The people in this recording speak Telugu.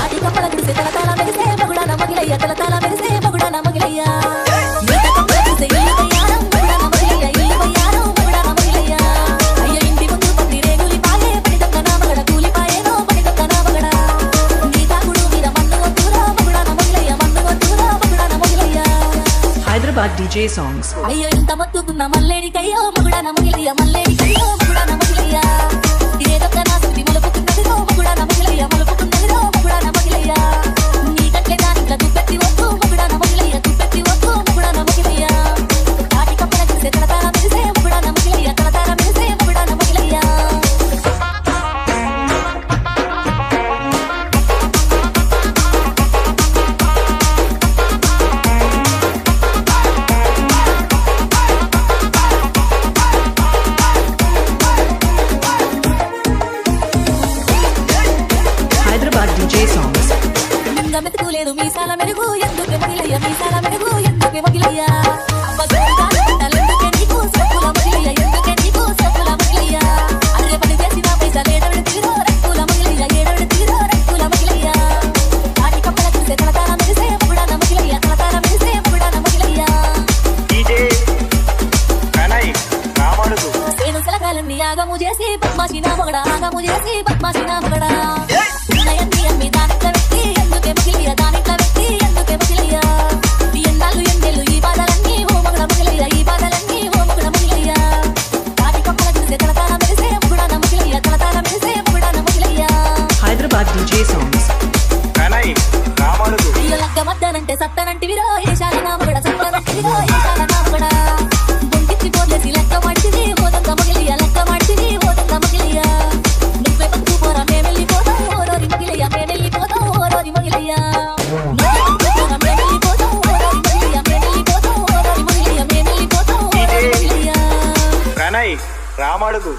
తాటి కప్పల గుడిసె తలతాల మెరిసే మగుడాన మగిలయ్య తలతాల మెరిసే మగుడాన మగిలయ్య ఈత కప్పల గుడిసె ఇల్లు వయ్యారం మగుడాన మగిలయ్య ఇల్లు వయ్యారం మగుడాన మగిలయ్య అయ్య ఇంటి ముందు పంది రేగులి పాయే పడి దొక్క నా మగడ కూలి పాయేనో పడి దొక్క నా మగడ నీ తాగుడు మీద మన్ను వద్దురా మగుడాన మగిలయ్య మన్ను వద్దురా మగుడాన మగిలయ్య Hyderabad DJ songs. అయ్యో ఇంత మత్తుకున్న మల్లేడికయ్యో మగుడాన మగిలయ్య మల్లేడికయ్యో మగుడాన మగిలయ్య ఏదొక్క నా సుడి మలుపుకున్నదిరో మగుడాన మగిలయ్య మలుపుకున్నదిరో మగుడాన మగిలయ్య నీ కట్లే దానిట్ల దుప్పెత్తి వద్దు మగుడాన మగిలయ్య దుప్పెత్తి వద్దు మగుడాన మగిలయ్య తాటి కప్పల గుడిసె తలతాల మెరిసే మగుడాన మగిలయ్య తలతాల మెరిసే మగుడాన మగిలయ్య Hyderabad DJ songs. నింగ మెతుకులేదు మీసాల మెరుగు ఎందుకే మగిలయ్య మీసాల మెరుగు ఎందుకే మగిలయ్య అబ్బ సోరిగా పట్టాలెందుకే నీకు సక్కుల మగిలయ్య ఎందుకే నీకు సక్కుల మగిలయ్య అరే పని చేసిన పైసలు ఏడవిడ తీరో రక్కుల మగిలయ్య ఏడవిడ తీరో రక్కుల మగిలయ్య తాటి కప్పల గుడిసె తలతాల మెరిసే మగుడాన మగిలయ్య తలతాల మెరిసే మగుడాన మగిలయ్య DJ కనై రామడుగు సేను సెలకాలన్నీ ఆగము చేసి పద్మాసి నా మగడ ఆగము చేసి పద్మాసి నా మగడ నయన్ని అమ్మి దానిట్ల వ్యక్తి ఎందుకే మగిలయ్య దానిట్ల వ్యక్తి ఎందుకే మగిలయ్య ఎన్నాళ్ళు ఎన్నేళ్ళు ఈ బాధలన్నీ ఓ మగడ మగిలయ్య ఈ బాధలన్నీ ఓ మగడ మగిలయ్య తాటి కప్పల గుడిసె తలతాల మెరిసే మగుడాన మగిలయ్య తలతాల మెరిసే మగుడాన Magilaiah Hyderabad DJ songs. కనై Ramadugu అయ్యో లగ్గ మద్దనంటే సత్తనంటివిరో ఏషాల నా మగడ సత్తనంటివిరో ఏషాల నా మగడ గుంటిచ్చి పోలేసి లెక్క ಮಾಡ್ತಿವಿ ఓదంత మగిలయ్య లెక్క ಮಾಡ್ತಿವಿ ఓదంత మగిలయ్య నువ్వే పక్కు పోరా మేమెళ్ళిపోతాం ఓరోరి మగిలయ్య మేమెళ్ళిపోతాం ఓరోరి మగిలయ్య నువ్వే పక్కు పోరా మేమెళ్ళిపోతాం ఓరోరి మగిలయ్య మేమెళ్ళిపోతాం ఓరోరి మగిలయ్య మేమెళ్ళిపోతాం ఓరోరి మగిలయ్య కనై రామడుగు